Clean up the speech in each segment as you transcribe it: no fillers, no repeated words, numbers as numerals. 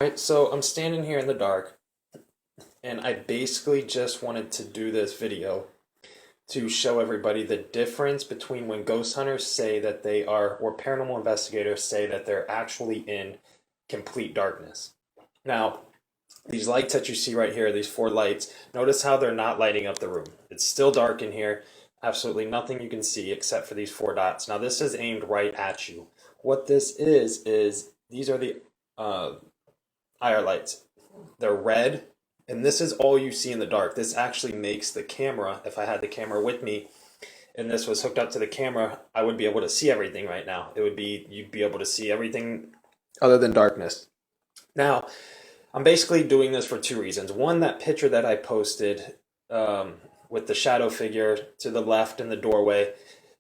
Right, so I'm standing here in the dark, and I basically just wanted to do this video to show everybody the difference between when ghost hunters say that they are, or paranormal investigators say that they're actually in complete darkness. Now, these lights that you see right here, these four lights, notice how they're not lighting up the room. It's still dark in here, absolutely nothing you can see except for these four dots. Now, this is aimed right at you. What this is these are the IR lights. They're red, and this is all you see in the dark. This actually makes the camera, if I had the camera with me and this was hooked up to the camera, I would be able to see everything right now. You'd be able to see everything other than darkness. Now, I'm basically doing this for two reasons. One, that picture that I posted with the shadow figure to the left in the doorway,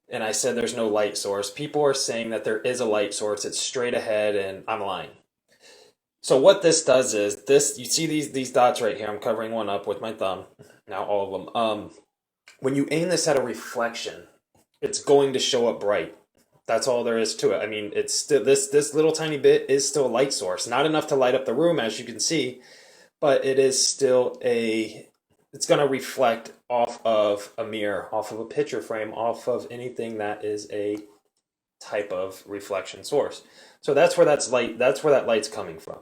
and I said there's no light source. People are saying that there is a light source. It's straight ahead, and I'm lying. So what this does is this. You see these dots right here. I'm covering one up with my thumb. Now all of them. When you aim this at a reflection, it's going to show up bright. That's all there is to it. I mean, it's still this little tiny bit is still a light source. Not enough to light up the room, as you can see, but it is still a. It's going to reflect off of a mirror, off of a picture frame, off of anything that is a type of reflection source. So that's where that's light. That's where that light's coming from.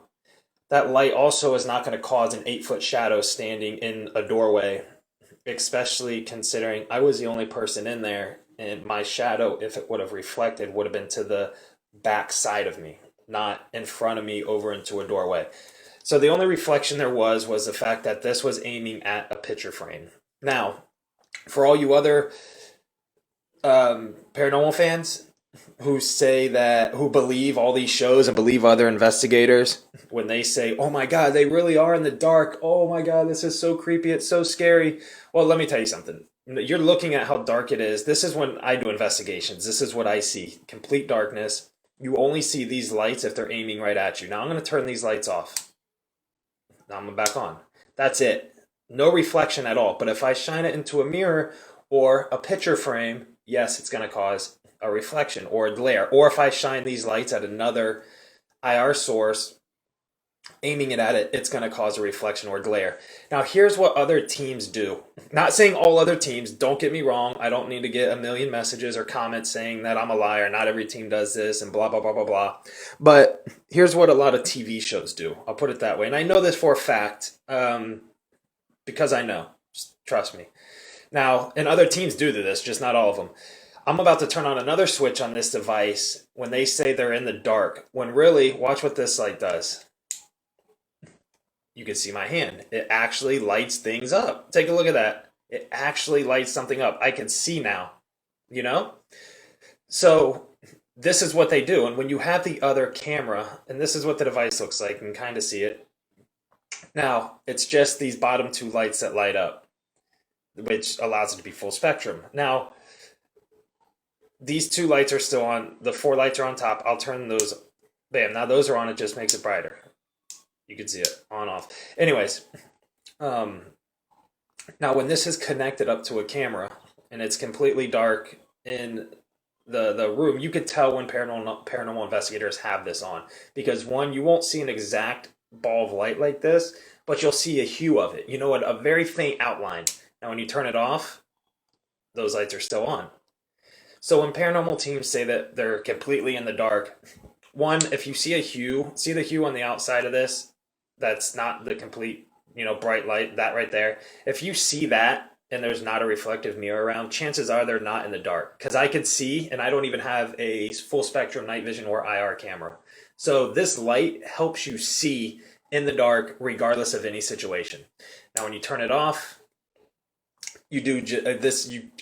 That light also is not going to cause an 8-foot shadow standing in a doorway, especially considering I was the only person in there, and my shadow, if it would have reflected, would have been to the back side of me, not in front of me over into a doorway. So the only reflection there was the fact that this was aiming at a picture frame. Now, for all you other paranormal fans who believe all these shows and believe other investigators when they say, oh my God, they really are in the dark. Oh my God, this is so creepy. It's so scary. Well, let me tell you something. You're looking at how dark it is. This is when I do investigations. This is what I see. Complete darkness. You only see these lights if they're aiming right at you. Now I'm going to turn these lights off. Now I'm back on. That's it. No reflection at all. But if I shine it into a mirror or a picture frame, yes, it's going to cause a reflection or a glare. Or if I shine these lights at another IR source, aiming it at it, it's going to cause a reflection or glare. Now, here's what other teams do. Not saying all other teams, don't get me wrong. I don't need to get a million messages or comments saying that I'm a liar. Not every team does this and blah, blah, blah, blah, blah. But here's what a lot of TV shows do. I'll put it that way. And I know this for a fact because I know. Just trust me. Now, and other teams do this, just not all of them. I'm about to turn on another switch on this device when they say they're in the dark, when really, watch what this light does. You can see my hand. It actually lights things up. Take a look at that. It actually lights something up. I can see now, you know? So this is what they do. And when you have the other camera, and this is what the device looks like, you can kind of see it. Now, it's just these bottom two lights that light up, which allows it to be full spectrum. Now, these two lights are still on. The four lights are on top. I'll turn those. Bam. Now those are on. It just makes it brighter. You can see it on off. Anyways, now when this is connected up to a camera and it's completely dark in the room, you could tell when paranormal investigators have this on, because one, you won't see an exact ball of light like this, but you'll see a hue of it. You know what? A very faint outline. Now when you turn it off, those lights are still on. So when paranormal teams say that they're completely in the dark, one, if you see a hue, see the hue on the outside of this, that's not the complete, bright light, that right there. If you see that and there's not a reflective mirror around, chances are they're not in the dark. Because I could see, and I don't even have a full spectrum night vision or IR camera. So this light helps you see in the dark regardless of any situation. Now when you turn it off, you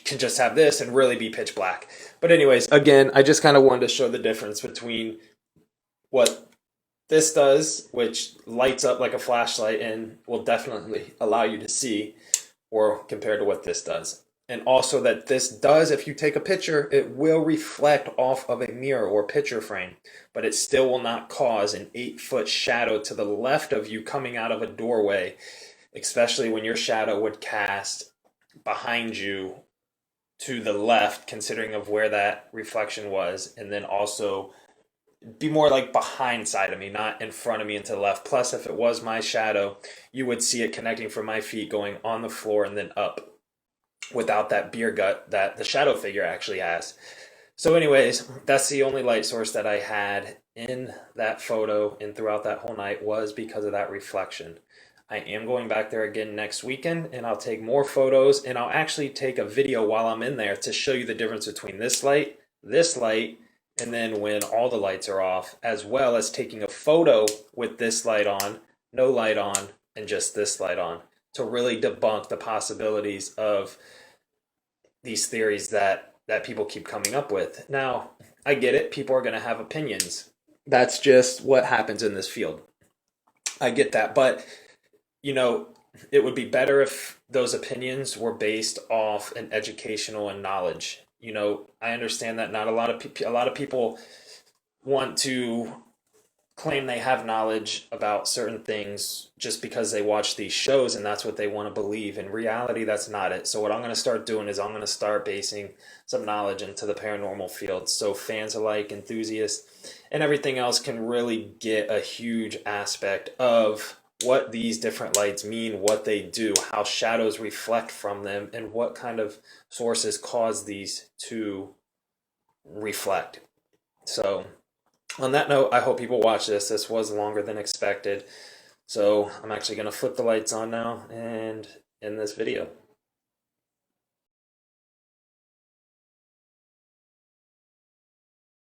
can just have this and really be pitch black. But anyways, again, I just kind of wanted to show the difference between what this does, which lights up like a flashlight and will definitely allow you to see, or compared to what this does. And also that this does, if you take a picture, it will reflect off of a mirror or picture frame, but it still will not cause an 8-foot shadow to the left of you coming out of a doorway, especially when your shadow would cast behind you to the left, considering of where that reflection was, and then also be more like behind side of me, not in front of me and to the left. Plus, if it was my shadow, you would see it connecting from my feet going on the floor and then up without that beer gut that the shadow figure actually has. So, anyways, that's the only light source that I had in that photo and throughout that whole night was because of that reflection. I am going back there again next weekend and I'll take more photos and I'll actually take a video while I'm in there to show you the difference between this light, and then when all the lights are off, as well as taking a photo with this light on, no light on, and just this light on to really debunk the possibilities of these theories that people keep coming up with. Now, I get it. People are going to have opinions. That's just what happens in this field. I get that, but you know, it would be better if those opinions were based off an educational and knowledge. I understand that not a lot of people want to claim they have knowledge about certain things just because they watch these shows and that's what they want to believe. In reality, that's not it. So what I'm going to start doing is I'm going to start basing some knowledge into the paranormal field so fans alike, enthusiasts, and everything else can really get a huge aspect of what these different lights mean, what they do, how shadows reflect from them, and what kind of sources cause these to reflect. So on that note, I hope people watch this. This was longer than expected. So I'm actually going to flip the lights on now and end this video.